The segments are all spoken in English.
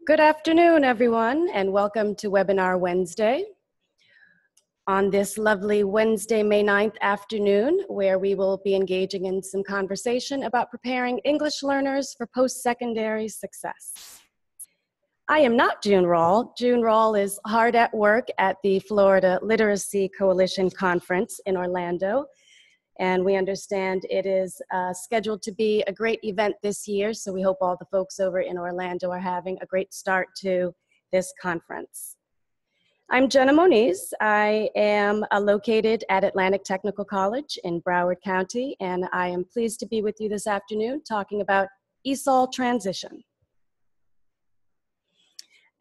Good afternoon, everyone, and welcome to Webinar Wednesday. On this lovely Wednesday, May 9th afternoon, where we will be engaging in some conversation about preparing English learners for post-secondary success. I am not June Rawl. June Rawl is hard at work at the Florida Literacy Coalition Conference in Orlando, and we understand it is scheduled to be a great event this year, so we hope all the folks over in Orlando are having a great start to this conference. I'm Jenna Moniz. I am located at Atlantic Technical College in Broward County, and I am pleased to be with you this afternoon talking about ESOL transition.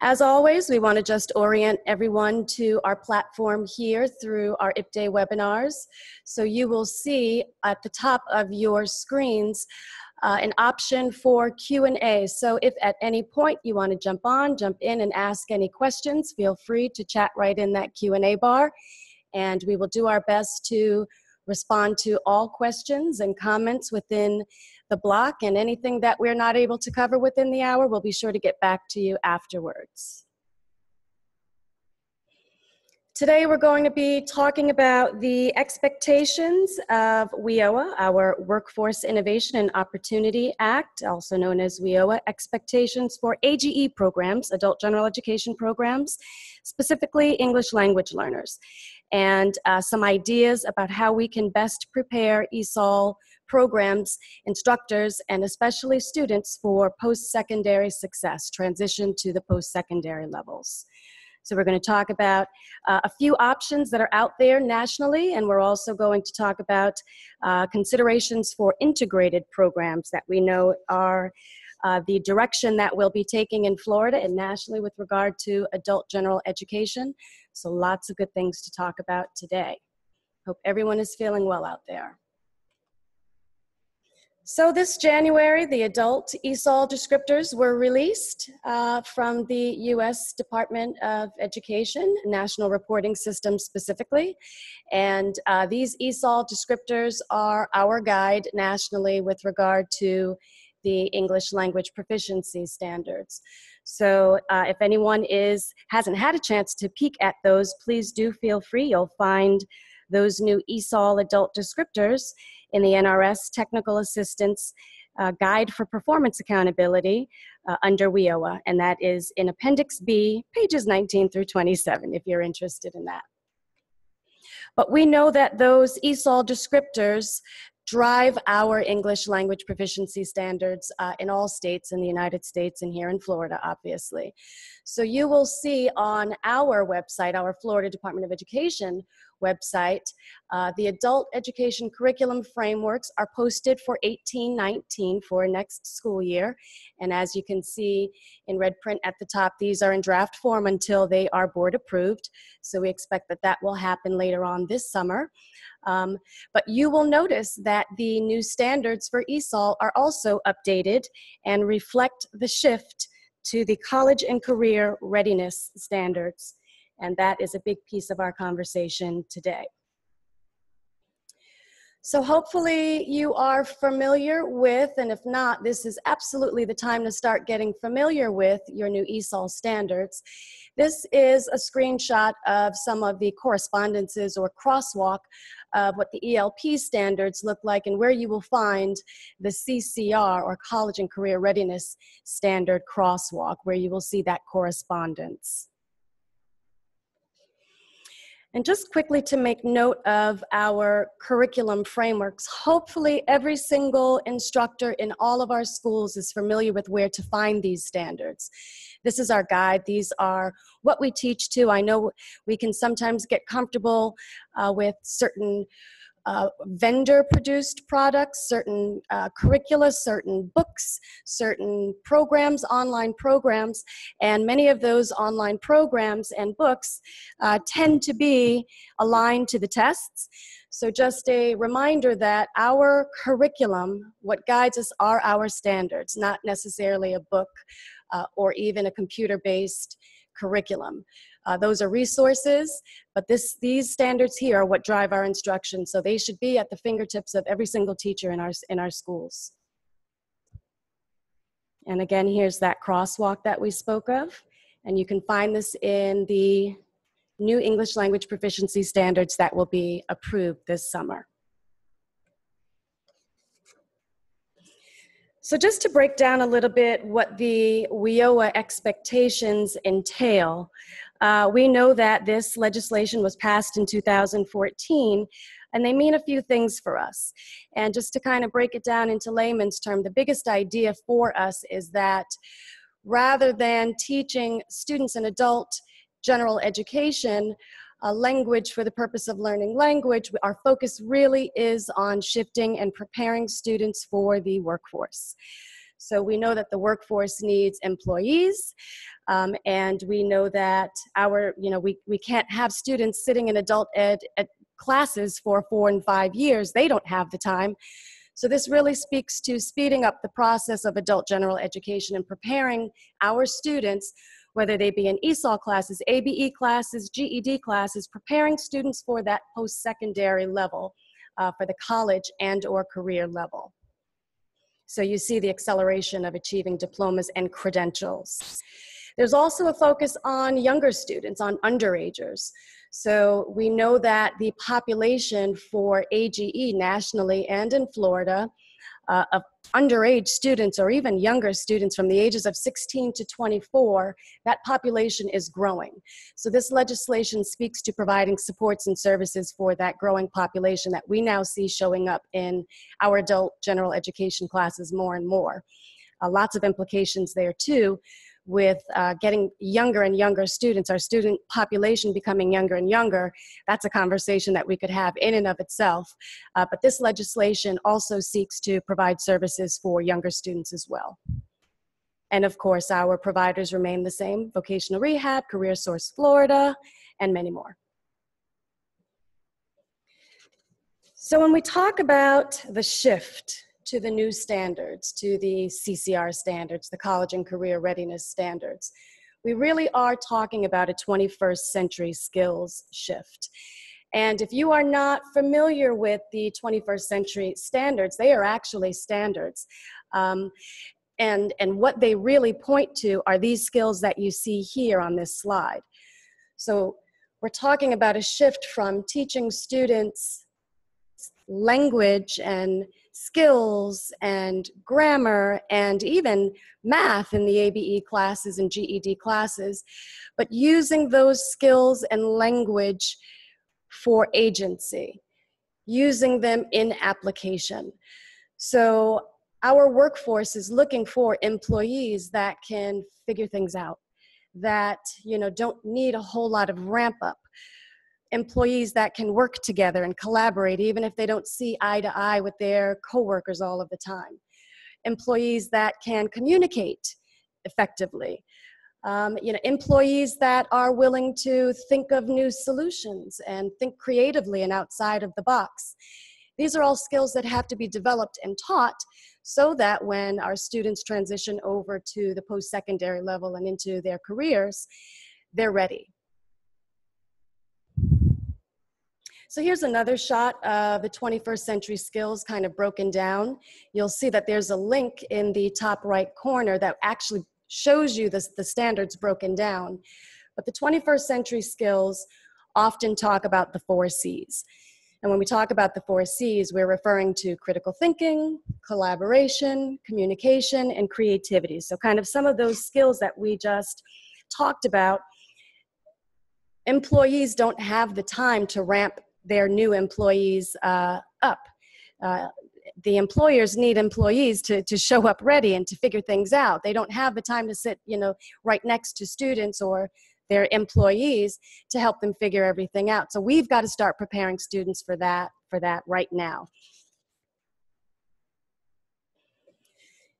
As always, we want to just orient everyone to our platform here through our IPDay webinars. So you will see at the top of your screens an option for Q&A. So if at any point you want to jump in and ask any questions, feel free to chat right in that Q&A bar. And we will do our best to respond to all questions and comments within the block, and anything that we're not able to cover within the hour, we'll be sure to get back to you afterwards. Today we're going to be talking about the expectations of WEOA, our Workforce Innovation and Opportunity Act, also known as WEOA Expectations for AGE programs, Adult General Education programs, specifically English language learners, and some ideas about how we can best prepare ESOL programs, instructors, and especially students for post-secondary success, transition to the post-secondary levels. So we're going to talk about a few options that are out there nationally, and we're also going to talk about considerations for integrated programs that we know are the direction that we'll be taking in Florida and nationally with regard to adult general education. So lots of good things to talk about today. Hope everyone is feeling well out there. So this January, the adult ESOL descriptors were released from the U.S. Department of Education, National Reporting System specifically. And these ESOL descriptors are our guide nationally with regard to the English language proficiency standards. So if anyone hasn't had a chance to peek at those, please do feel free. You'll find those new ESOL adult descriptors in the NRS Technical Assistance Guide for Performance Accountability under WEOA, and that is in Appendix B, pages 19 through 27, if you're interested in that. But we know that those ESOL descriptors drive our English language proficiency standards in all states in the United States and here in Florida, obviously. So you will see on our website, our Florida Department of Education website, the adult education curriculum frameworks are posted for 18-19 for next school year. And as you can see in red print at the top, these are in draft form until they are board approved. So we expect that that will happen later on this summer. But you will notice that the new standards for ESOL are also updated and reflect the shift to the college and career readiness standards. And that is a big piece of our conversation today. So hopefully you are familiar with, and if not, this is absolutely the time to start getting familiar with your new ESOL standards. This is a screenshot of some of the correspondences or crosswalk of what the ELP standards look like and where you will find the CCR or College and Career Readiness Standard crosswalk, where you will see that correspondence. And just quickly to make note of our curriculum frameworks, hopefully every single instructor in all of our schools is familiar with where to find these standards. This is our guide. These are what we teach to. I know we can sometimes get comfortable with certain vendor-produced products, certain curricula, certain books, certain programs, online programs, and many of those online programs and books tend to be aligned to the tests. So just a reminder that our curriculum, what guides us are our standards, not necessarily a book or even a computer-based curriculum. Those are resources, but these standards here are what drive our instruction, so they should be at the fingertips of every single teacher in our schools. And again, here's that crosswalk that we spoke of. And you can find this in the new English language proficiency standards that will be approved this summer. So just to break down a little bit what the WEOA expectations entail, we know that this legislation was passed in 2014, and they mean a few things for us. And just to kind of break it down into layman's term, the biggest idea for us is that rather than teaching students and adult general education, language for the purpose of learning language, our focus really is on shifting and preparing students for the workforce. So we know that the workforce needs employees, and we know that we can't have students sitting in adult ed classes for 4 and 5 years. They don't have the time. So this really speaks to speeding up the process of adult general education and preparing our students, whether they be in ESOL classes, ABE classes, GED classes, preparing students for that post-secondary level, for the college and or career level. So you see the acceleration of achieving diplomas and credentials. There's also a focus on younger students, on underagers. So we know that the population for AGE nationally and in Florida of underage students or even younger students from the ages of 16 to 24, that population is growing. So this legislation speaks to providing supports and services for that growing population that we now see showing up in our adult general education classes more and more. Lots of implications there too, with getting younger and younger students, our student population becoming younger and younger. That's a conversation that we could have in and of itself. But this legislation also seeks to provide services for younger students as well. And of course, our providers remain the same: vocational rehab, Career Source Florida, and many more. So when we talk about the shift to the new standards, to the CCR standards, the College and Career Readiness Standards, we really are talking about a 21st century skills shift. And if you are not familiar with the 21st century standards, they are actually standards. And what they really point to are these skills that you see here on this slide. So we're talking about a shift from teaching students language and skills and grammar and even math in the ABE classes and GED classes, but using those skills and language for agency, using them in application. So our workforce is looking for employees that can figure things out, that don't need a whole lot of ramp up. Employees that can work together and collaborate even if they don't see eye to eye with their coworkers all of the time. Employees that can communicate effectively. Employees that are willing to think of new solutions and think creatively and outside of the box. These are all skills that have to be developed and taught so that when our students transition over to the post-secondary level and into their careers, they're ready. So here's another shot of the 21st century skills kind of broken down. You'll see that there's a link in the top right corner that actually shows you the standards broken down. But the 21st century skills often talk about the 4 C's. And when we talk about the 4 C's, we're referring to critical thinking, collaboration, communication, and creativity. So kind of some of those skills that we just talked about. Employees don't have the time to ramp their new employees up. The employers need employees to show up ready and to figure things out. They don't have the time to sit, right next to students or their employees to help them figure everything out. So we've got to start preparing students for that right now.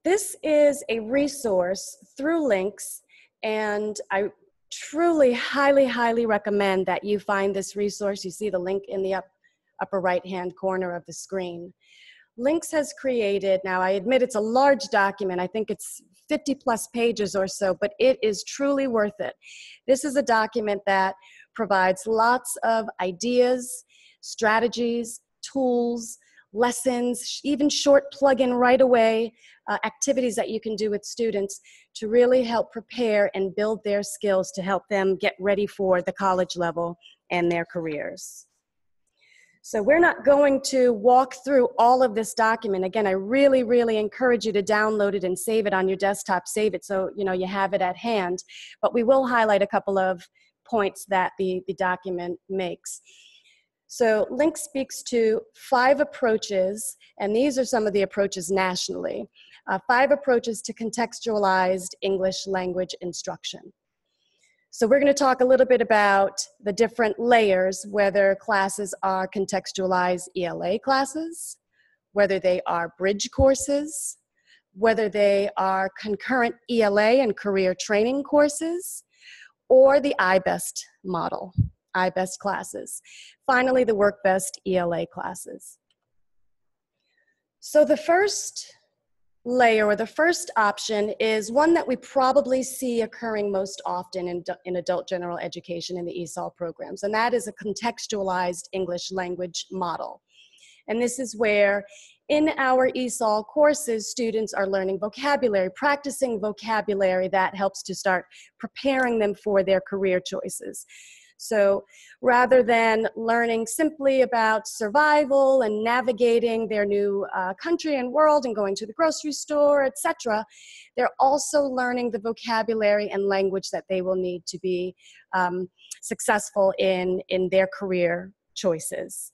This is a resource through links, and I truly, highly recommend that you find this resource. You see the link in the upper right-hand corner of the screen. Links has created, now I admit it's a large document, I think it's 50 plus pages or so, but it is truly worth it. This is a document that provides lots of ideas, strategies, tools, lessons, even short plug-in right away activities that you can do with students to really help prepare and build their skills to help them get ready for the college level and their careers. So we're not going to walk through all of this document. Again, I really, really encourage you to download it and save it on your desktop, save it so you have it at hand. But we will highlight a couple of points that the document makes. So LINC speaks to 5 approaches, and these are some of the approaches nationally. 5 approaches to contextualized English language instruction. So we're going to talk a little bit about the different layers, whether classes are contextualized ELA classes, whether they are bridge courses, whether they are concurrent ELA and career training courses, or the IBEST model, IBEST classes. Finally, the WorkBest ELA classes. So the first layer, or the first option, is one that we probably see occurring most often in adult general education in the ESOL programs, and that is a contextualized English language model. And this is where in our ESOL courses, students are learning vocabulary, practicing vocabulary that helps to start preparing them for their career choices. So rather than learning simply about survival and navigating their new country and world and going to the grocery store, etc., they're also learning the vocabulary and language that they will need to be successful in their career choices.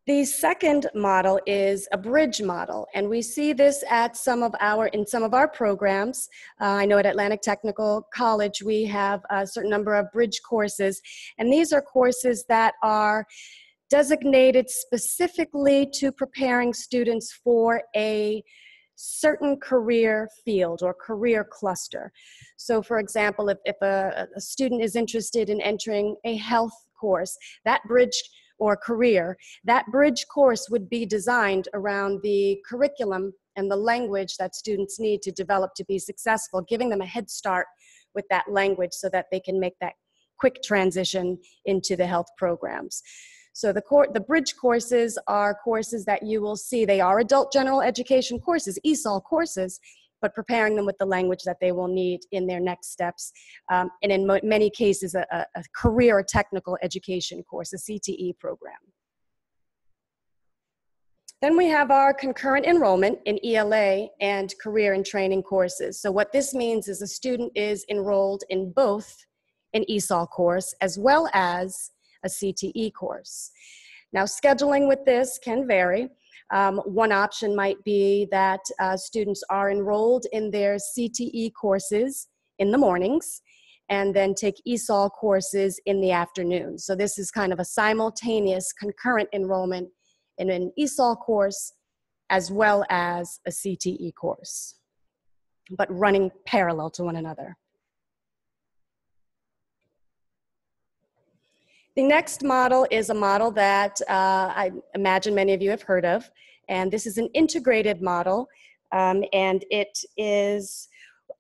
The second model is a bridge model, and we see this at in some of our programs. I know at Atlantic Technical College we have a certain number of bridge courses, and these are courses that are designated specifically to preparing students for a certain career field or career cluster. So for example, if a student is interested in entering a health course, that bridge course would be designed around the curriculum and the language that students need to develop to be successful, giving them a head start with that language so that they can make that quick transition into the health programs. So the bridge courses are courses that you will see. They are adult general education courses, ESOL courses, but preparing them with the language that they will need in their next steps. And in many cases, a career or technical education course, a CTE program. Then we have our concurrent enrollment in ELA and career and training courses. So what this means is a student is enrolled in both an ESOL course as well as a CTE course. Now, scheduling with this can vary. One option might be that students are enrolled in their CTE courses in the mornings and then take ESOL courses in the afternoon. So this is kind of a simultaneous concurrent enrollment in an ESOL course as well as a CTE course, but running parallel to one another. The next model is a model that I imagine many of you have heard of, and this is an integrated model, and it is,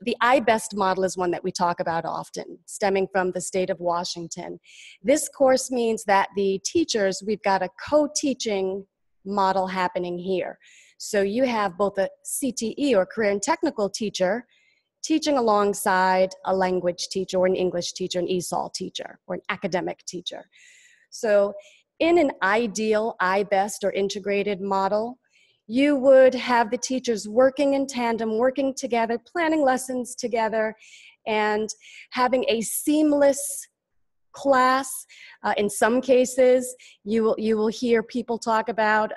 the IBEST model is one that we talk about often, stemming from the state of Washington. This course means that the teachers, we've got a co-teaching model happening here. So you have both a CTE or career and technical teacher teaching alongside a language teacher or an English teacher, an ESOL teacher, or an academic teacher. So in an ideal IBEST or integrated model, you would have the teachers working in tandem, working together, planning lessons together, and having a seamless class. In some cases, you will hear people talk about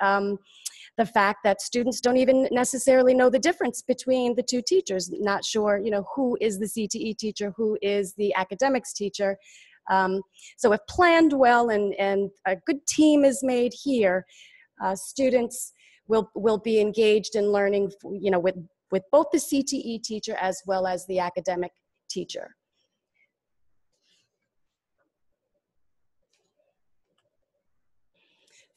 the fact that students don't even necessarily know the difference between the two teachers, not sure, who is the CTE teacher, who is the academics teacher. So if planned well and a good team is made here, students will be engaged in learning, with both the CTE teacher as well as the academic teacher.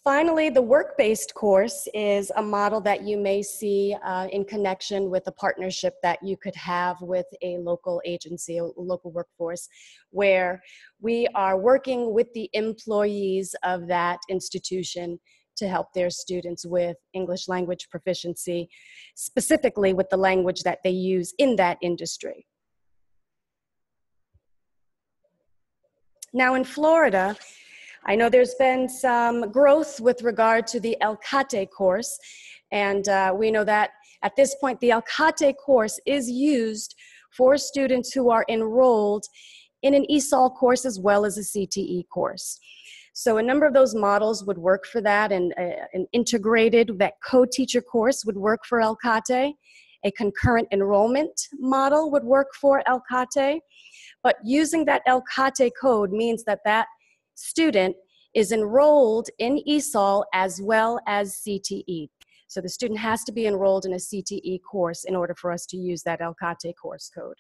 Finally, the work-based course is a model that you may see in connection with a partnership that you could have with a local agency, a local workforce, where we are working with the employees of that institution to help their students with English language proficiency, specifically with the language that they use in that industry. Now in Florida, I know there's been some growth with regard to the LCATE course, and we know that at this point the LCATE course is used for students who are enrolled in an ESOL course as well as a CTE course. So a number of those models would work for that, and an integrated, that co-teacher course would work for LCATE. A concurrent enrollment model would work for LCATE, but using that LCATE code means that that student is enrolled in ESOL as well as CTE. So the student has to be enrolled in a CTE course in order for us to use that LCATE course code.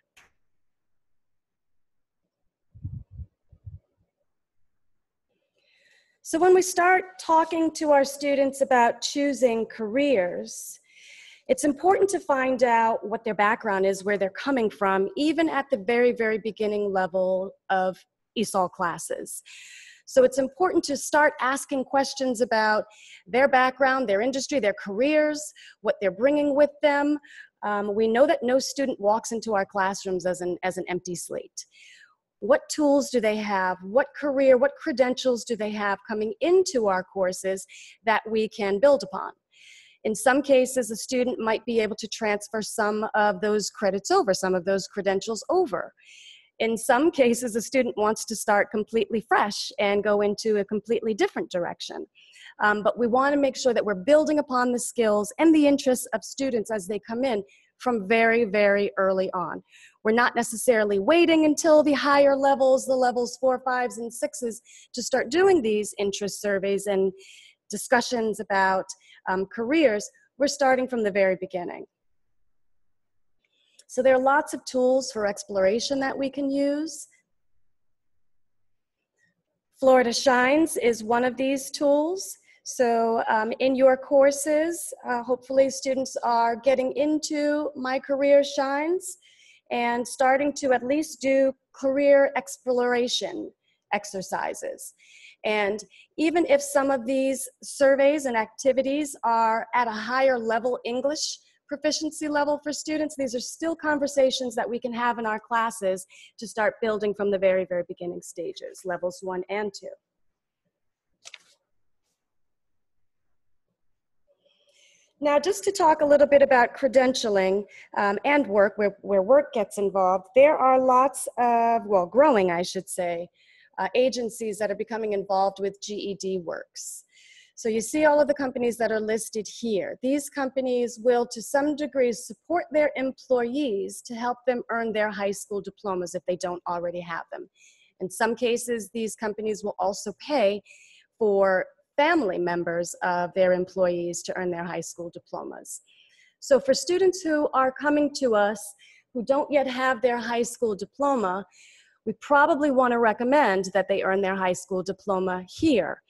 So when we start talking to our students about choosing careers, it's important to find out what their background is, where they're coming from, even at the very, very beginning level of ESOL classes. So it's important to start asking questions about their background, their industry, their careers, what they're bringing with them. We know that no student walks into our classrooms as an empty slate. What tools do they have? What career, what credentials do they have coming into our courses that we can build upon? In some cases, a student might be able to transfer some of those credits over, some of those credentials over. In some cases, a student wants to start completely fresh and go into a completely different direction. But we want to make sure that we're building upon the skills and the interests of students as they come in from very, very early on. We're not necessarily waiting until the higher levels, the levels 4, 5s, and 6s, to start doing these interest surveys and discussions about careers. We're starting from the very beginning. So there are lots of tools for exploration that we can use. Florida Shines is one of these tools. So in your courses, hopefully students are getting into My Career Shines and starting to at least do career exploration exercises. And even if some of these surveys and activities are at a higher level English proficiency level for students, these are still conversations that we can have in our classes to start building from the very, very beginning stages, levels 1 and 2. Now, just to talk a little bit about credentialing and work, where work gets involved, there are lots of, well, growing, I should say, agencies that are becoming involved with GED works. So you see all of the companies that are listed here. These companies will, to some degree, support their employees to help them earn their high school diplomas if they don't already have them. In some cases, these companies will also pay for family members of their employees to earn their high school diplomas. So for students who are coming to us who don't yet have their high school diploma, we probably want to recommend that they earn their high school diploma here.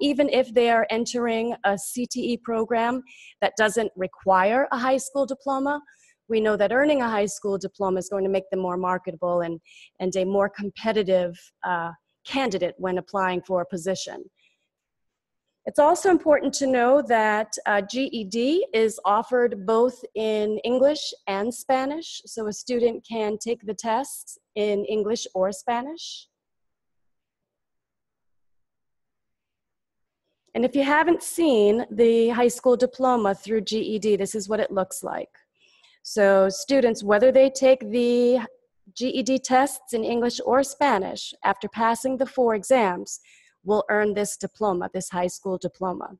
Even if they're entering a CTE program that doesn't require a high school diploma, we know that earning a high school diploma is going to make them more marketable and a more competitive candidate when applying for a position. It's also important to know that GED is offered both in English and Spanish, so a student can take the tests in English or Spanish. And if you haven't seen the high school diploma through GED, this is what it looks like. So students, whether they take the GED tests in English or Spanish, after passing the 4 exams, will earn this diploma, this high school diploma.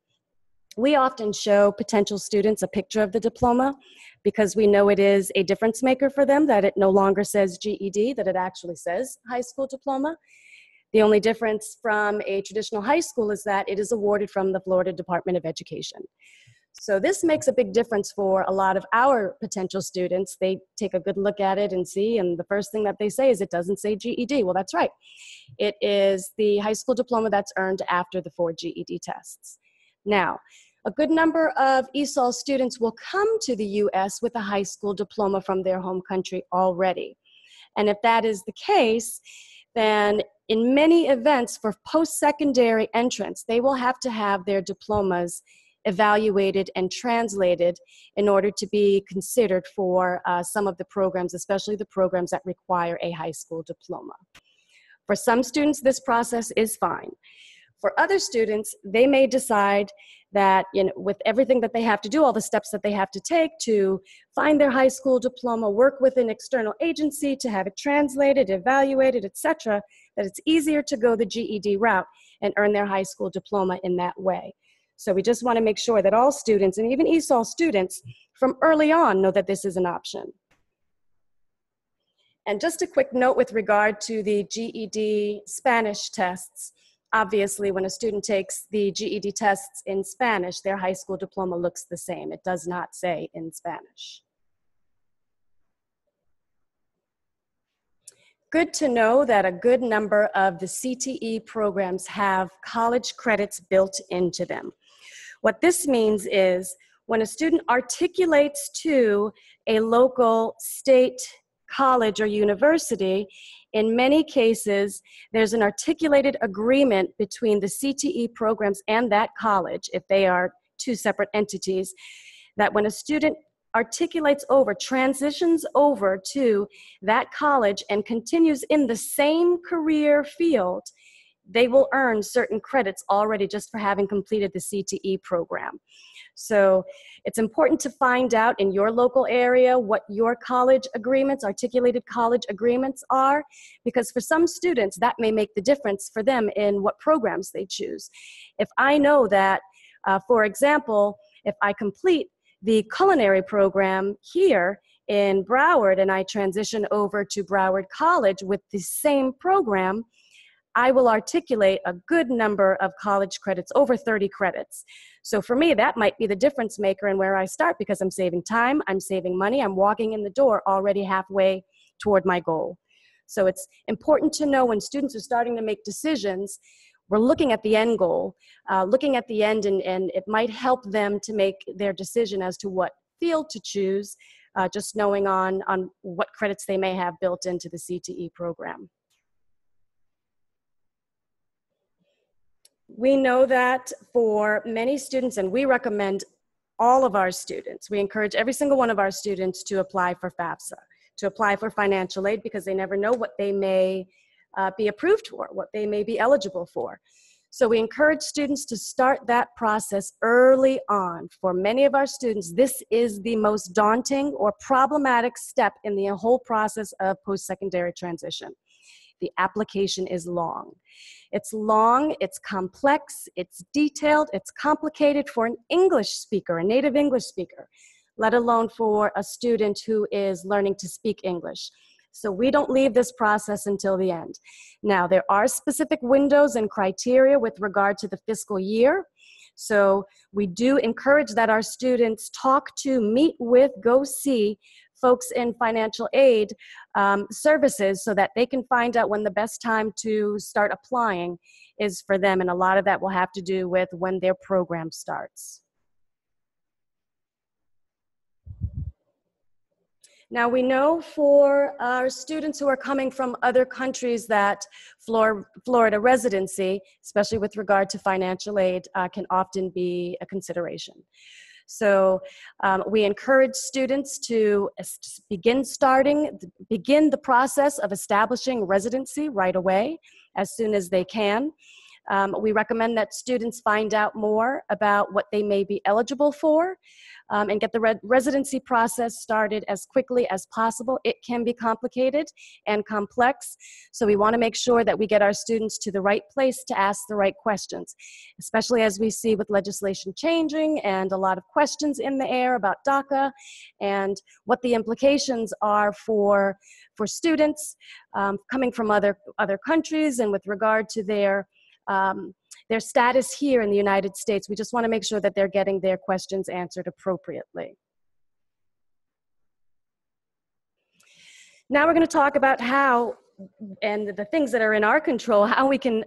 We often show potential students a picture of the diploma because we know it is a difference maker for them, that it no longer says GED, that it actually says high school diploma. The only difference from a traditional high school is that it is awarded from the Florida Department of Education. So this makes a big difference for a lot of our potential students. They take a good look at it and see, and the first thing that they say is it doesn't say GED. Well, that's right. It is the high school diploma that's earned after the 4 GED tests. Now, a good number of ESOL students will come to the US with a high school diploma from their home country already. And if that is the case, then in many events for post-secondary entrants, they will have to have their diplomas evaluated and translated in order to be considered for some of the programs, especially the programs that require a high school diploma. For some students, this process is fine. For other students, they may decide that, with everything that they have to do, all the steps that they have to take to find their high school diploma, work with an external agency to have it translated, evaluated, etc., that it's easier to go the GED route and earn their high school diploma in that way. So we just want to make sure that all students, and even ESOL students, from early on know that this is an option. And just a quick note with regard to the GED Spanish tests. Obviously, when a student takes the GED tests in Spanish, their high school diploma looks the same. It does not say in Spanish. Good to know that a good number of the CTE programs have college credits built into them. What this means is when a student articulates to a local state college or university, in many cases, there's an articulated agreement between the CTE programs and that college, if they are two separate entities, that when a student articulates over, transitions over to that college and continues in the same career field, they will earn certain credits already just for having completed the CTE program. So it's important to find out in your local area what your college agreements, articulated college agreements are, because for some students that may make the difference for them in what programs they choose. If I know that, for example, if I complete the culinary program here in Broward and I transition over to Broward College with the same program, I will articulate a good number of college credits, over 30 credits. So for me, that might be the difference maker in where I start, because I'm saving time, I'm saving money, I'm walking in the door already halfway toward my goal. So it's important to know when students are starting to make decisions, we're looking at the end goal, looking at the end, and it might help them to make their decision as to what field to choose, just knowing on what credits they may have built into the CTE program. We know that for many students, and we recommend all of our students, we encourage every single one of our students to apply for FAFSA, to apply for financial aid, because they never know what they may be approved for, what they may be eligible for. So we encourage students to start that process early on. For many of our students, this is the most daunting or problematic step in the whole process of post-secondary transition. The application is long. It's long, it's complex, it's detailed, it's complicated for an English speaker, a native English speaker, let alone for a student who is learning to speak English. So we don't leave this process until the end. Now, there are specific windows and criteria with regard to the fiscal year. So we do encourage that our students talk to, meet with, go see folks in financial aid services so that they can find out when the best time to start applying is for them. And a lot of that will have to do with when their program starts. Now, we know for our students who are coming from other countries that Florida residency, especially with regard to financial aid, can often be a consideration. So we encourage students to begin the process of establishing residency right away, as soon as they can. We recommend that students find out more about what they may be eligible for and get the residency process started as quickly as possible. It can be complicated and complex, so we want to make sure that we get our students to the right place to ask the right questions, especially as we see with legislation changing and a lot of questions in the air about DACA and what the implications are for students coming from other countries and with regard to their their status here in the United States. We just want to make sure that they're getting their questions answered appropriately. Now we're going to talk about how, and the things that are in our control, how we can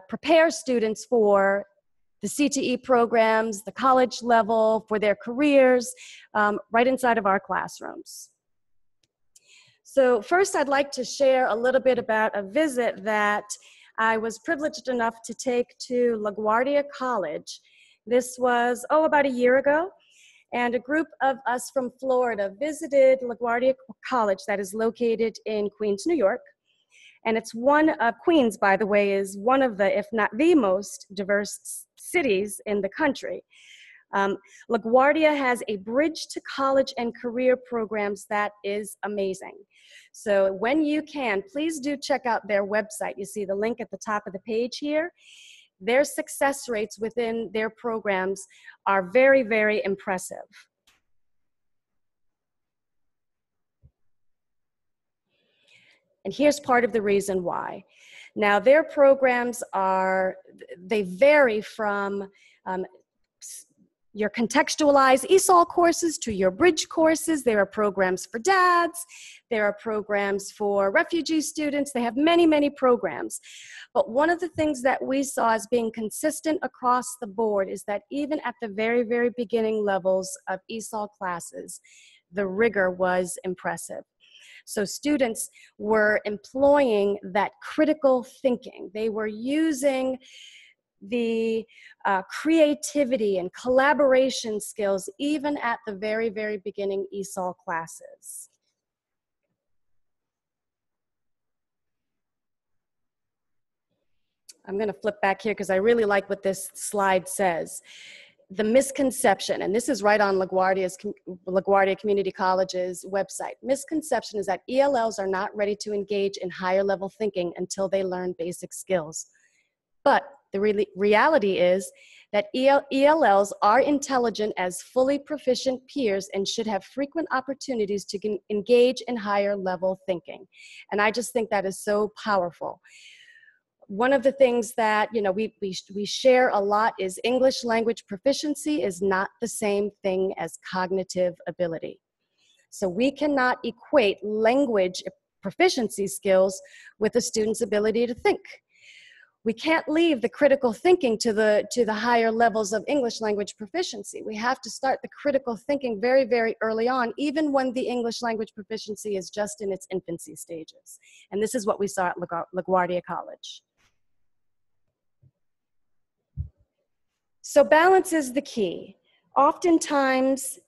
prepare students for the CTE programs, the college level, for their careers, right inside of our classrooms. So first, I'd like to share a little bit about a visit that I was privileged enough to take to LaGuardia College. This was, about a year ago. And a group of us from Florida visited LaGuardia College that is located in Queens, New York. And it's Queens, by the way, is one of the, if not the most diverse cities in the country. LaGuardia has a bridge to college and career programs that is amazing. So when you can, please do check out their website. You see the link at the top of the page here. Their success rates within their programs are very, very impressive. And here's part of the reason why. Now, their programs they vary from your contextualized ESOL courses to your bridge courses. There are programs for dads. There are programs for refugee students. They have many, many programs. But one of the things that we saw as being consistent across the board is that even at the very, very beginning levels of ESOL classes, the rigor was impressive. So students were employing that critical thinking. They were using the creativity and collaboration skills even at the very, very beginning ESOL classes. I'm going to flip back here because I really like what this slide says. The misconception, and this is right on LaGuardia Community College's website. Misconception is that ELLs are not ready to engage in higher level thinking until they learn basic skills. But the reality is that ELLs are intelligent as fully proficient peers and should have frequent opportunities to engage in higher level thinking. And I just think that is so powerful. One of the things that we share a lot is English language proficiency is not the same thing as cognitive ability. So we cannot equate language proficiency skills with a student's ability to think. We can't leave the critical thinking to the higher levels of English language proficiency. We have to start the critical thinking very, very early on, even when the English language proficiency is just in its infancy stages. And this is what we saw at LaGuardia College. So balance is the key. Oftentimes,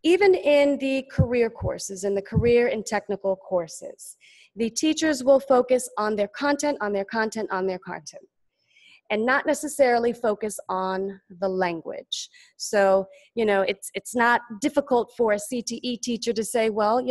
even in the career courses, in the career and technical courses, the teachers will focus on their content, on their content, on their content, and not necessarily focus on the language. So, it's not difficult for a CTE teacher to say, well,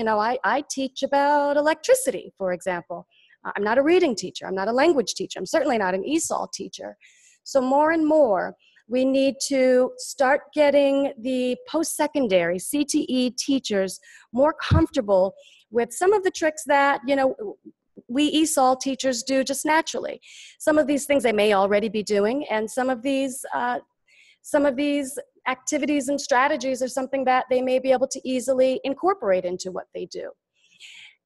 I teach about electricity, for example. I'm not a reading teacher. I'm not a language teacher. I'm certainly not an ESOL teacher. So more and more, we need to start getting the post-secondary CTE teachers more comfortable with some of the tricks that, we ESOL teachers do just naturally. Some of these things they may already be doing, and some of these activities and strategies are something that they may be able to easily incorporate into what they do.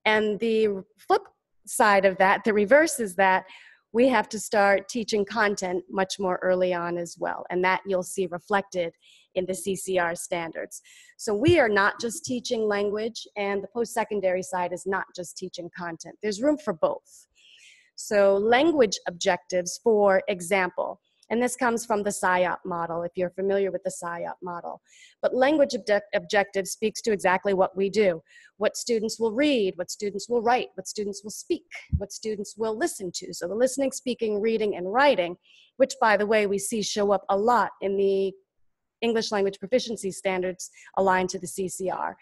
And the flip side of that, the reverse is that we have to start teaching content much more early on as well. And that you'll see reflected in the CCR standards. So we are not just teaching language, and the post-secondary side is not just teaching content. There's room for both. So language objectives, for example, and this comes from the SIOP model, if you're familiar with the SIOP model. But language objective speaks to exactly what we do. What students will read, what students will write, what students will speak, what students will listen to. So the listening, speaking, reading, and writing, which, by the way, we see show up a lot in the English language proficiency standards aligned to the CCR.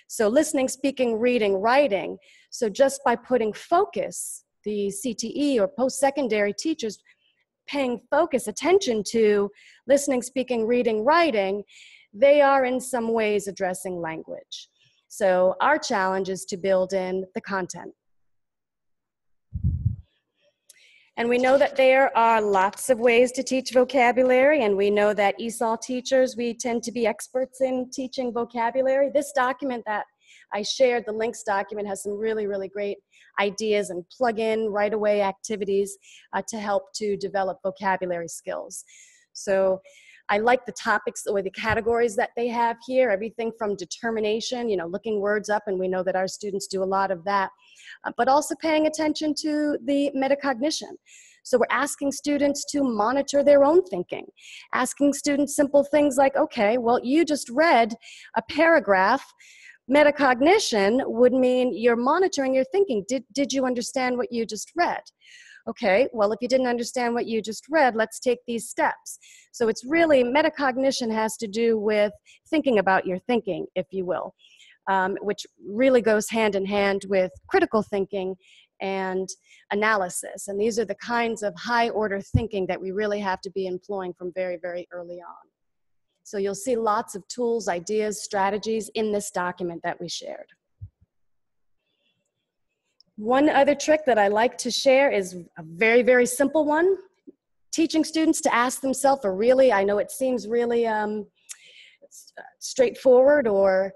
So listening, speaking, reading, writing. So just by putting focus, the CTE or post-secondary teachers paying focus, attention to listening, speaking, reading, writing, they are in some ways addressing language. So our challenge is to build in the content. And we know that there are lots of ways to teach vocabulary, and we know that ESOL teachers, we tend to be experts in teaching vocabulary. This document that I shared, the links document, has some really, really great ideas and plug-in right-away activities to help to develop vocabulary skills. So I like the topics or the categories that they have here, everything from determination, looking words up, and we know that our students do a lot of that, but also paying attention to the metacognition. So we're asking students to monitor their own thinking, asking students simple things like, okay, well, you just read a paragraph. Metacognition would mean you're monitoring your thinking. Did you understand what you just read? Okay, well, if you didn't understand what you just read, let's take these steps. So it's really, metacognition has to do with thinking about your thinking, if you will, which really goes hand in hand with critical thinking and analysis. And these are the kinds of high order thinking that we really have to be employing from very, very early on. So you'll see lots of tools, ideas, strategies in this document that we shared. One other trick that I like to share is a very, very simple one. Teaching students to ask themselves I know it seems really straightforward, or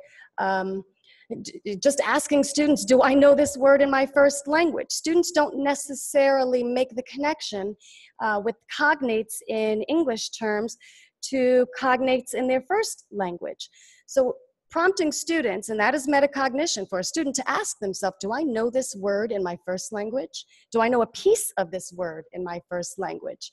just asking students, do I know this word in my first language? Students don't necessarily make the connection with cognates in English terms to cognates in their first language. So prompting students, and that is metacognition, for a student to ask themselves, do I know this word in my first language? Do I know a piece of this word in my first language?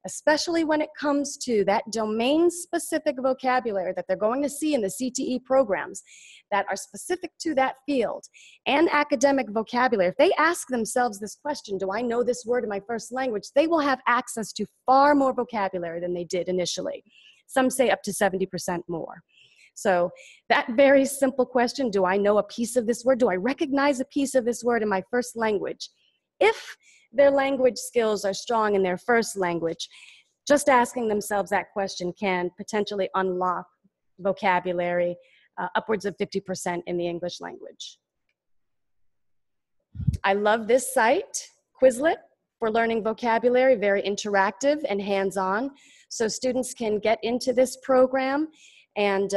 Especially when it comes to that domain-specific vocabulary that they're going to see in the CTE programs that are specific to that field, and academic vocabulary. If they ask themselves this question, do I know this word in my first language, they will have access to far more vocabulary than they did initially. Some say up to 70% more. So that very simple question, do I know a piece of this word? Do I recognize a piece of this word in my first language? If their language skills are strong in their first language, just asking themselves that question can potentially unlock vocabulary upwards of 50% in the English language. I love this site, Quizlet, for learning vocabulary, very interactive and hands-on. So students can get into this program and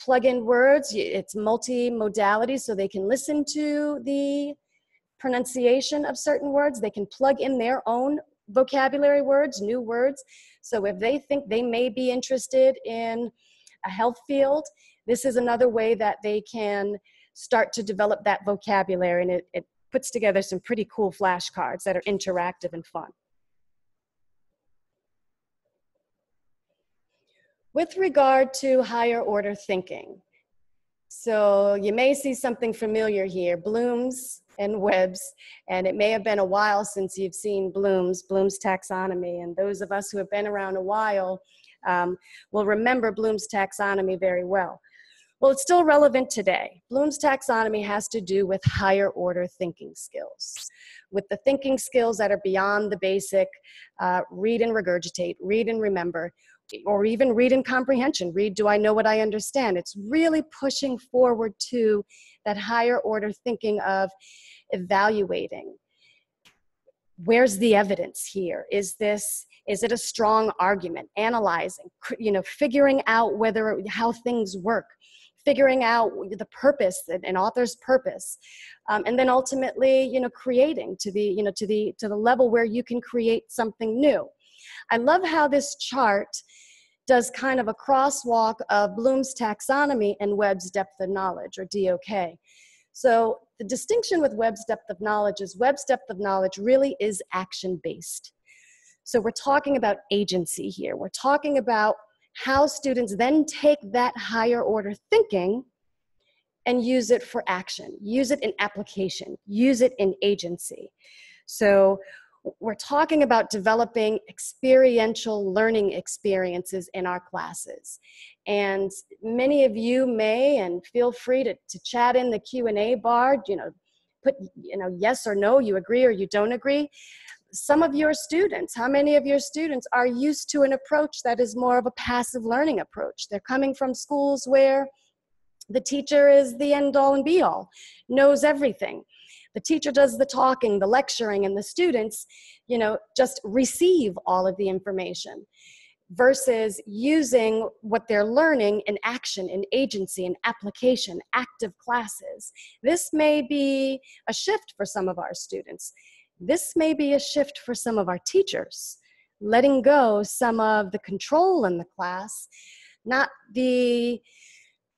plug in words. It's multi-modality, so they can listen to the pronunciation of certain words. They can plug in their own vocabulary words, new words. So if they think they may be interested in a health field, this is another way that they can start to develop that vocabulary, and it puts together some pretty cool flashcards that are interactive and fun. With regard to higher order thinking, so you may see something familiar here, Bloom's and Webb's, and it may have been a while since you've seen Bloom's taxonomy, and those of us who have been around a while will remember Bloom's taxonomy very well. Well, it's still relevant today. Bloom's taxonomy has to do with higher order thinking skills, with the thinking skills that are beyond the basic read and regurgitate, read and remember, or even read and comprehension. Read, do I know what I understand? It's really pushing forward to that higher order thinking of evaluating. Where's the evidence here? Is it a strong argument? Analyzing, figuring out how things work, figuring out the purpose, an author's purpose, and then ultimately, creating to the level where you can create something new. I love how this chart does kind of a crosswalk of Bloom's taxonomy and Webb's depth of knowledge, or DOK. So the distinction with Webb's depth of knowledge is Webb's depth of knowledge really is action-based. So we're talking about agency here. We're talking about how students then take that higher order thinking and use it for action, use it in application, use it in agency. So we're talking about developing experiential learning experiences in our classes. And many of you may, and feel free to chat in the Q&A bar, put yes or no, you agree or you don't agree. Some of your students, how many of your students are used to an approach that is more of a passive learning approach? They're coming from schools where the teacher is the end all and be all, knows everything. The teacher does the talking, the lecturing, and the students, you know, just receive all of the information, versus using what they're learning in action, in agency, in application, active classes. This may be a shift for some of our students. This may be a shift for some of our teachers, letting go some of the control in the class, not the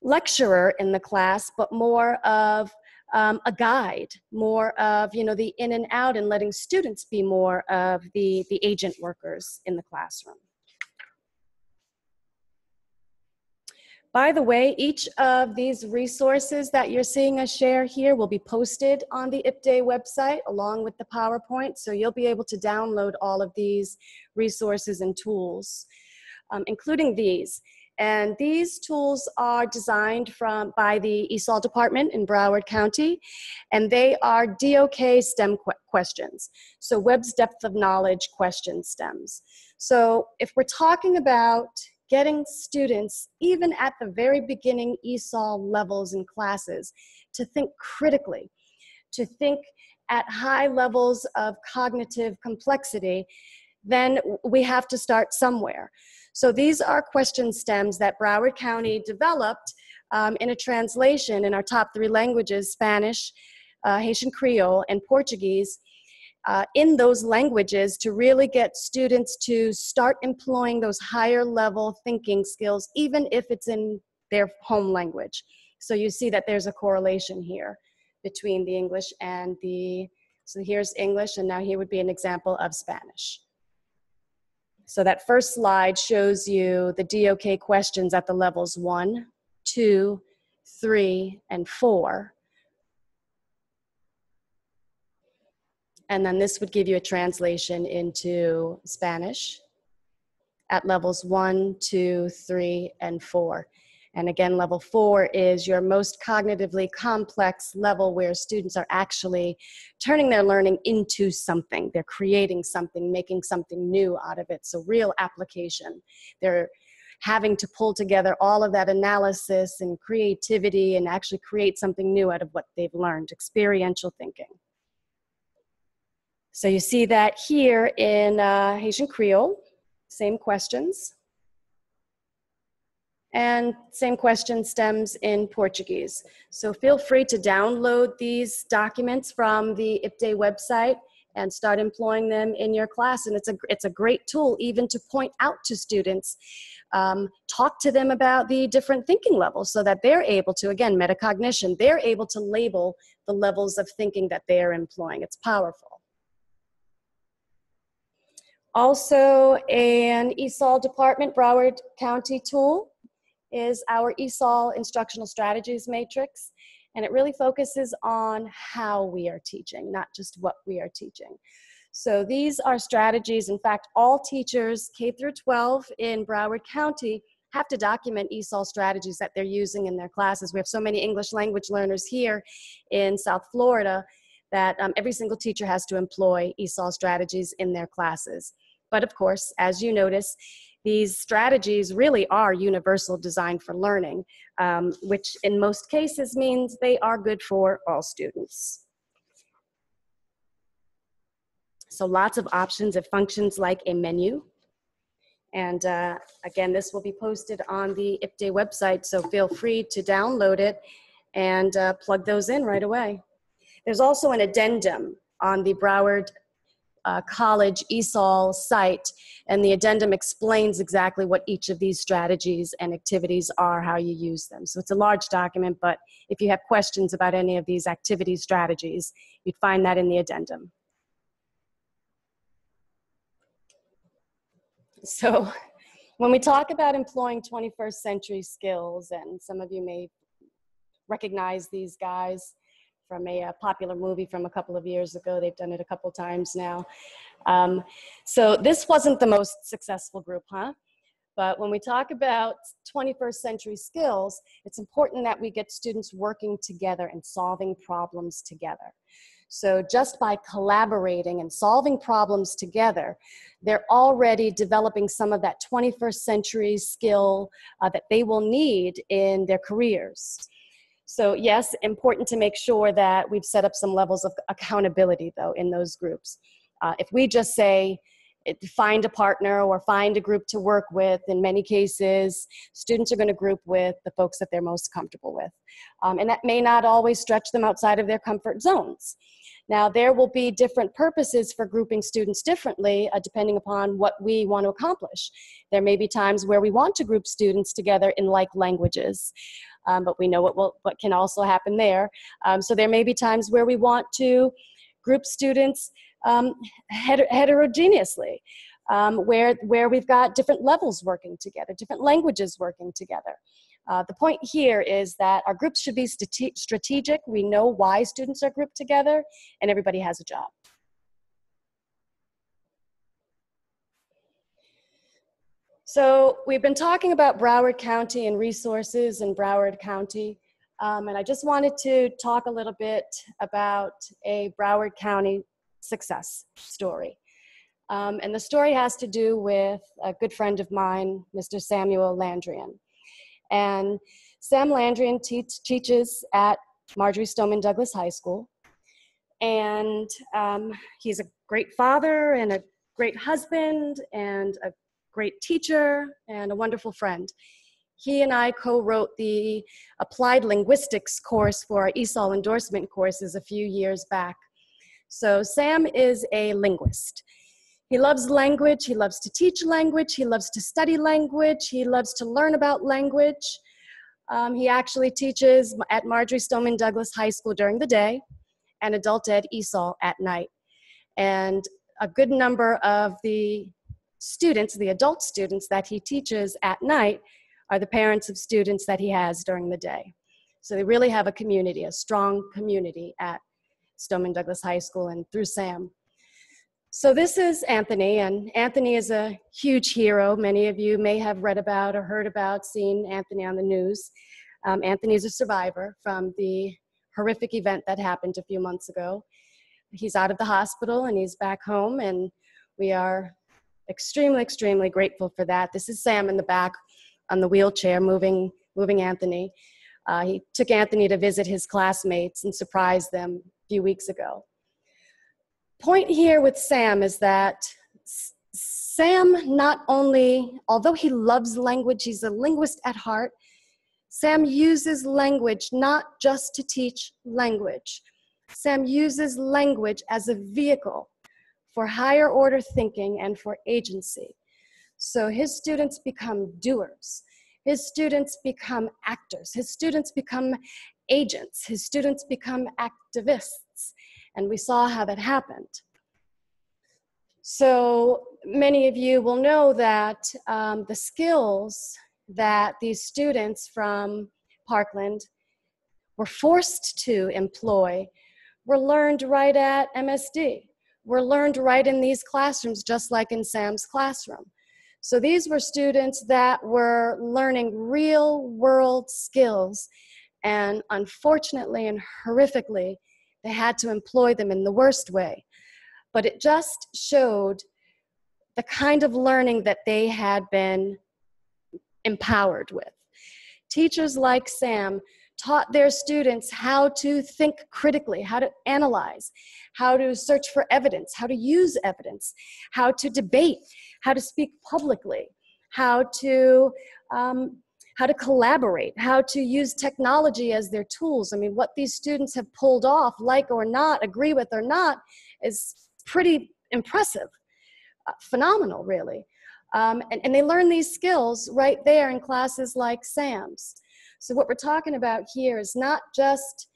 lecturer in the class, but more of a guide, more of, you know, the in and out, and letting students be more of the agent workers in the classroom. By the way, each of these resources that you're seeing us share here will be posted on the IPDAY website along with the PowerPoint, so you'll be able to download all of these resources and tools, including these. And these tools are designed by the ESOL department in Broward County, and they are DOK STEM questions, so Webb's Depth of Knowledge question stems. So if we're talking about getting students, even at the very beginning ESOL levels in classes, to think critically, to think at high levels of cognitive complexity, then we have to start somewhere. So these are question stems that Broward County developed in a translation in our top 3 languages, Spanish, Haitian Creole, and Portuguese, in those languages, to really get students to start employing those higher level thinking skills, even if it's in their home language. So you see that there's a correlation here between the English and so here's English, and now here would be an example of Spanish. So that first slide shows you the DOK questions at the levels 1, 2, 3, and 4. And then this would give you a translation into Spanish at levels 1, 2, 3, and 4. And again, level 4 is your most cognitively complex level, where students are actually turning their learning into something. They're creating something, making something new out of it. So real application. They're having to pull together all of that analysis and creativity and actually create something new out of what they've learned, experiential thinking. So you see that here in Haitian Creole, same questions. And same question stems in Portuguese. So feel free to download these documents from the IPDAY website and start employing them in your class. And it's a great tool even to point out to students, talk to them about the different thinking levels so that they're able to, again, metacognition, they're able to label the levels of thinking that they're employing. It's powerful. Also, an ESOL department, Broward County tool is our ESOL Instructional Strategies Matrix, and it really focuses on how we are teaching, not just what we are teaching. So these are strategies. In fact, all teachers K through 12 in Broward County have to document ESOL strategies that they're using in their classes. We have so many English language learners here in South Florida that every single teacher has to employ ESOL strategies in their classes. But of course, as you notice, these strategies really are universal, designed for learning, which in most cases means they are good for all students. So lots of options. It functions like a menu. And again, this will be posted on the IPDAY website, so feel free to download it and plug those in right away. There's also an addendum on the Broward College ESOL site, and the addendum explains exactly what each of these strategies and activities are, how you use them. So it's a large document, but if you have questions about any of these activity strategies, you'd find that in the addendum. So when we talk about employing 21st century skills, and some of you may recognize these guys from a popular movie from a couple of years ago. They've done it a couple times now. So this wasn't the most successful group, huh? But when we talk about 21st century skills, it's important that we get students working together and solving problems together. So just by collaborating and solving problems together, they're already developing some of that 21st century skill that they will need in their careers. So yes, important to make sure that we've set up some levels of accountability though in those groups. If we just say, find a partner or find a group to work with, in many cases, students are going to group with the folks that they're most comfortable with. And that may not always stretch them outside of their comfort zones. Now, there will be different purposes for grouping students differently, depending upon what we want to accomplish. There may be times where we want to group students together in like languages, but we know what can also happen there. So there may be times where we want to group students heterogeneously, where we've got different levels working together, different languages working together. The point here is that our groups should be strategic. We know why students are grouped together, and everybody has a job. So we've been talking about Broward County and resources in Broward County. And I just wanted to talk a little bit about a Broward County success story. And the story has to do with a good friend of mine, Mr. Samuel Landry. And Sam Landry teaches at Marjory Stoneman Douglas High School. And he's a great father and a great husband and a great teacher and a wonderful friend. He and I co-wrote the Applied Linguistics course for our ESOL endorsement courses a few years back. So Sam is a linguist. He loves language, he loves to teach language, he loves to study language, he loves to learn about language. He actually teaches at Marjory Stoneman Douglas High School during the day and adult ed ESOL at night. And a good number of the students, the adult students that he teaches at night, are the parents of students that he has during the day. So they really have a community, a strong community at Stoneman Douglas High School and through Sam. So this is Anthony, and Anthony is a huge hero. Many of you may have read about or heard about, seen Anthony on the news. Anthony is a survivor from the horrific event that happened a few months ago. He's out of the hospital and he's back home, and we are extremely, extremely grateful for that. This is Sam in the back on the wheelchair moving Anthony. He took Anthony to visit his classmates and surprised them a few weeks ago. Point here with Sam is that Sam not only, although he loves language, he's a linguist at heart, Sam uses language not just to teach language. Sam uses language as a vehicle for higher order thinking and for agency. So his students become doers. His students become actors. His students become agents. His students become activists. And we saw how that happened. So many of you will know that the skills that these students from Parkland were forced to employ were learned right at MSD. Were learned right in these classrooms, just like in Sam's classroom. So these were students that were learning real world skills, and unfortunately and horrifically, they had to employ them in the worst way. But it just showed the kind of learning that they had been empowered with. Teachers like Sam taught their students how to think critically, how to analyze, how to search for evidence, how to use evidence, how to debate, how to speak publicly, how to collaborate, how to use technology as their tools. I mean, what these students have pulled off, like or not, agree with or not, is pretty impressive, phenomenal, really. And they learn these skills right there in classes like Sam's. So what we're talking about here is not just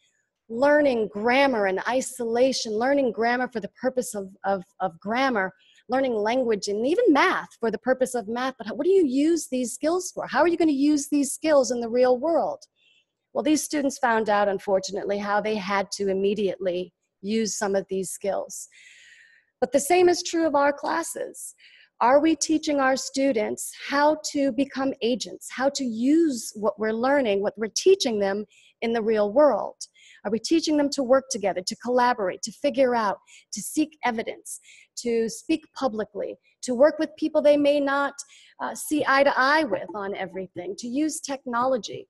learning grammar in isolation, learning grammar for the purpose of grammar, learning language and even math for the purpose of math, but what do you use these skills for? How are you going to use these skills in the real world? Well, these students found out, unfortunately, how they had to immediately use some of these skills. But the same is true of our classes. Are we teaching our students how to become agents, how to use what we're learning, what we're teaching them in the real world? Are we teaching them to work together, to collaborate, to figure out, to seek evidence, to speak publicly, to work with people they may not see eye to eye with on everything, to use technology,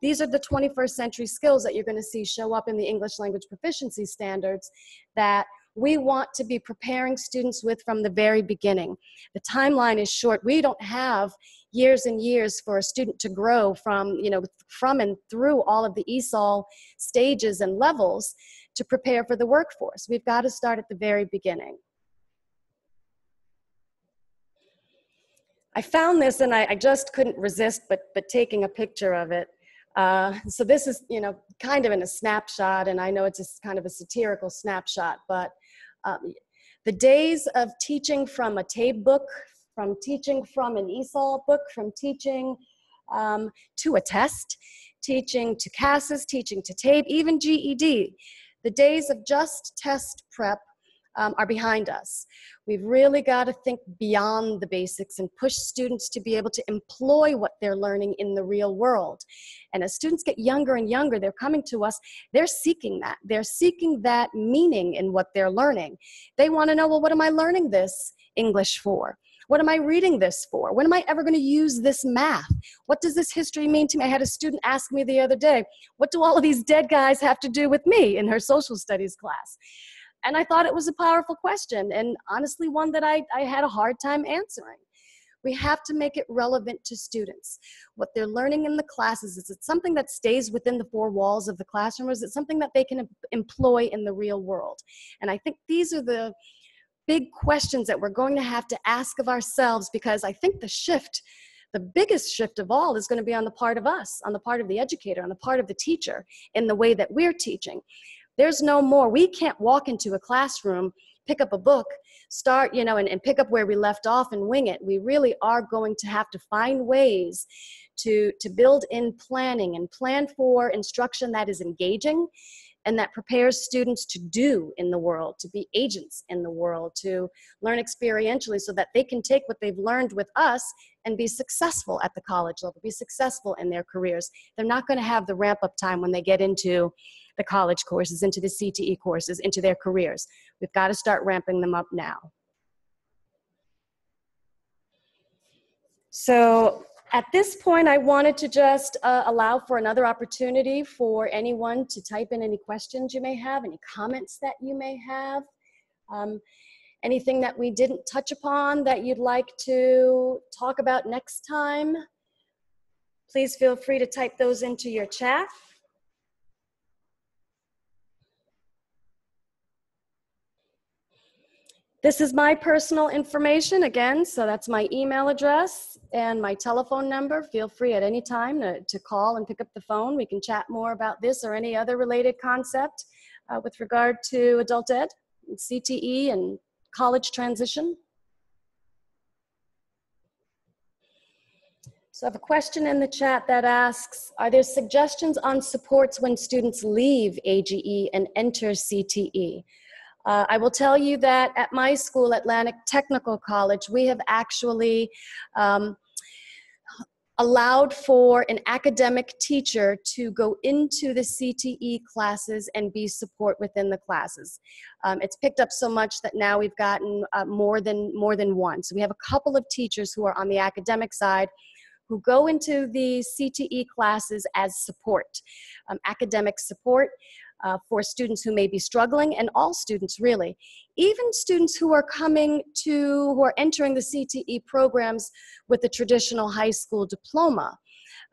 These are the 21st century skills that you're going to see show up in the English language proficiency standards that we want to be preparing students with from the very beginning. The timeline is short. We don't have years and years for a student to grow from, from and through all of the ESOL stages and levels to prepare for the workforce. We've got to start at the very beginning. I found this and I just couldn't resist but taking a picture of it. So this is, kind of in a snapshot, and I know it's just kind of a satirical snapshot, but the days of teaching from a TABE book, from teaching from an ESOL book, from teaching to a test, teaching to CASAS, teaching to TABE, even GED, the days of just test prep are behind us. We've really got to think beyond the basics and push students to be able to employ what they're learning in the real world. And as students get younger and younger, they're coming to us, they're seeking that. They're seeking that meaning in what they're learning. They want to know, well, what am I learning this English for? What am I reading this for? When am I ever going to use this math? What does this history mean to me? I had a student ask me the other day, what do all of these dead guys have to do with me in her social studies class? And I thought it was a powerful question, and honestly one that I had a hard time answering. We have to make it relevant to students. What they're learning in the classes, is it something that stays within the four walls of the classroom, or is it something that they can employ in the real world? And I think these are the big questions that we're going to have to ask of ourselves, because I think the biggest shift of all is going to be on the part of us, on the part of the educator, on the part of the teacher, in the way that we're teaching. There's no more. We can't walk into a classroom, pick up a book, start, and pick up where we left off and wing it. We really are going to have to find ways to build in planning and plan for instruction that is engaging and that prepares students to do in the world, to be agents in the world, to learn experientially so that they can take what they've learned with us and be successful at the college level, be successful in their careers. They're not going to have the ramp-up time when they get into the college courses, into the CTE courses, into their careers. We've got to start ramping them up now. So at this point, I wanted to just allow for another opportunity for anyone to type in any questions you may have, any comments that you may have, anything that we didn't touch upon that you'd like to talk about next time. Please feel free to type those into your chat. This is my personal information again, so that's my email address and my telephone number. Feel free at any time to call and pick up the phone. We can chat more about this or any other related concept with regard to adult ed, and CTE, and college transition. So I have a question in the chat that asks, are there suggestions on supports when students leave AGE and enter CTE? I will tell you that at my school, Atlantic Technical College, we have actually allowed for an academic teacher to go into the CTE classes and be support within the classes. It's picked up so much that now we've gotten more than one. So we have a couple of teachers who are on the academic side who go into the CTE classes as support, academic support. For students who may be struggling, and all students really. Even students who are entering the CTE programs with a traditional high school diploma.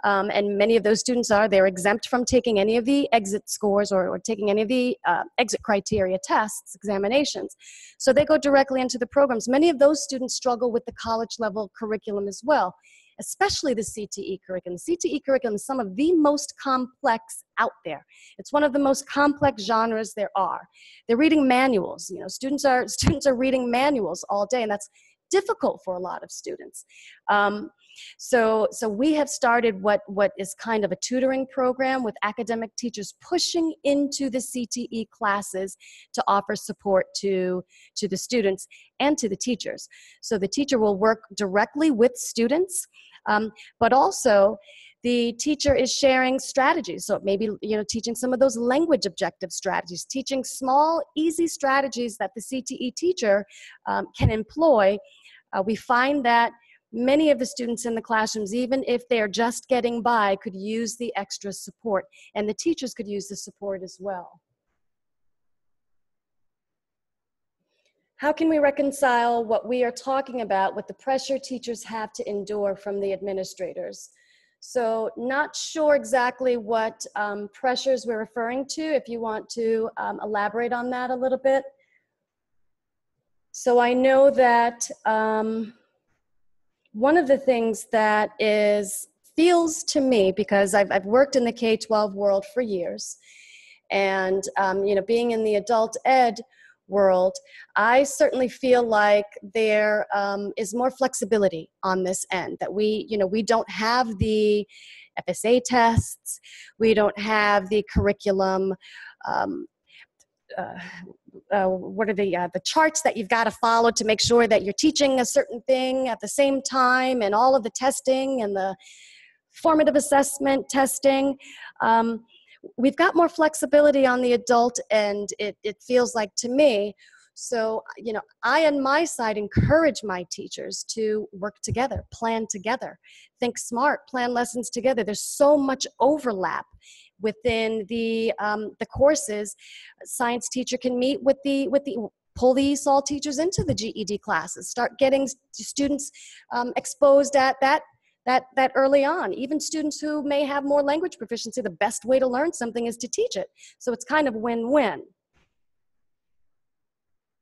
And many of those students they're exempt from taking any of the exit scores or taking any of the exit criteria tests, examinations. So they go directly into the programs. Many of those students struggle with the college level curriculum as well, especially the CTE curriculum. The CTE curriculum is some of the most complex out there. It's one of the most complex genres there are. They're reading manuals. Students are reading manuals all day, and that's difficult for a lot of students. So we have started what is kind of a tutoring program with academic teachers pushing into the CTE classes to offer support to the students and to the teachers. So the teacher will work directly with students, but also the teacher is sharing strategies. So maybe, teaching some of those language objective strategies, teaching small, easy strategies that the CTE teacher can employ. We find that many of the students in the classrooms, even if they're just getting by, could use the extra support, and the teachers could use the support as well. How can we reconcile what we are talking about with the pressure teachers have to endure from the administrators? So not sure exactly what pressures we're referring to, if you want to elaborate on that a little bit. So I know that one of the things that feels to me, because I've worked in the K-12 world for years, and you know, being in the adult ed world, I certainly feel like there is more flexibility on this end, that we don't have the FSA tests, we don't have the curriculum, what are the charts that you've got to follow to make sure that you're teaching a certain thing at the same time, and all of the testing and the formative assessment testing. We've got more flexibility on the adult end, it feels like to me. So, you know, I on my side encourage my teachers to work together, plan together, think smart, plan lessons together. There's so much overlap within the courses. A science teacher can meet with the pull the ESOL teachers into the GED classes, start getting students exposed at that early on. Even students who may have more language proficiency, the best way to learn something is to teach it. So it's kind of win-win.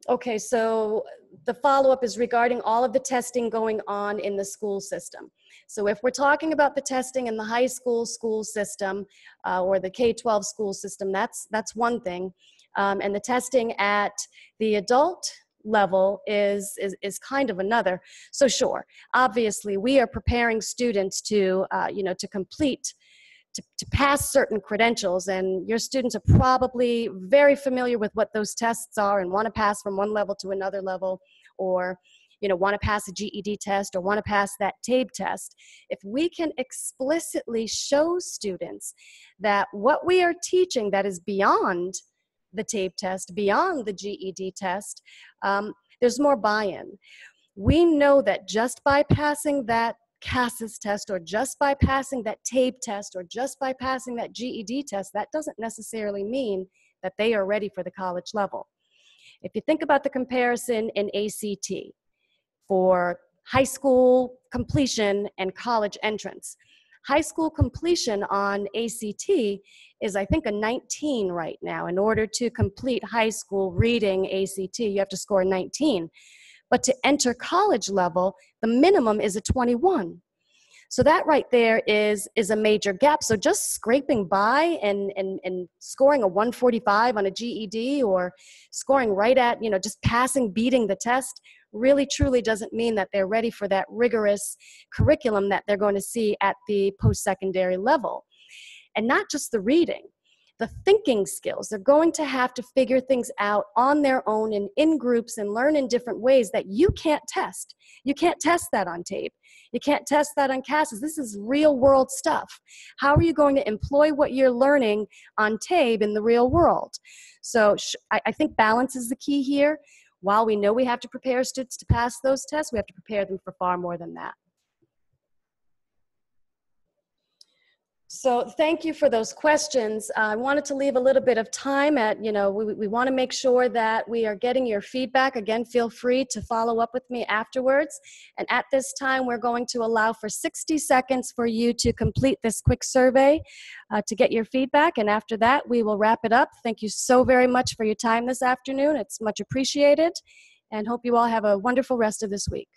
Okay, so the follow-up is regarding all of the testing going on in the school system. So if we're talking about the testing in the high school system or the K-12 school system, that's one thing. And the testing at the adult level is kind of another. So sure, obviously we are preparing students to to pass certain credentials, and your students are probably very familiar with what those tests are and want to pass from one level to another level, or want to pass a GED test or want to pass that TABE test. If we can explicitly show students that what we are teaching that is beyond the TABE test, beyond the GED test, there's more buy-in. We know that just by passing that CASAS test, or just by passing that TABE test, or just by passing that GED test, that doesn't necessarily mean that they are ready for the college level. If you think about the comparison in ACT for high school completion and college entrance, high school completion on ACT is, I think, a 19 right now. In order to complete high school reading ACT, you have to score 19. But to enter college level, the minimum is a 21. So that right there is a major gap. So just scraping by and scoring a 145 on a GED, or scoring right at, just passing, beating the test, really truly doesn't mean that they're ready for that rigorous curriculum that they're going to see at the post-secondary level. And not just the reading, the thinking skills. They're going to have to figure things out on their own and in groups and learn in different ways that you can't test. You can't test that on TABE. You can't test that on CASAS. This is real world stuff. How are you going to employ what you're learning on TABE in the real world? So I think balance is the key here. While we know we have to prepare students to pass those tests, we have to prepare them for far more than that. So thank you for those questions. I wanted to leave a little bit of time at, we want to make sure that we are getting your feedback. Again, feel free to follow up with me afterwards. And at this time, we're going to allow for 60 seconds for you to complete this quick survey to get your feedback. And after that, we will wrap it up. Thank you so very much for your time this afternoon. It's much appreciated. And hope you all have a wonderful rest of this week.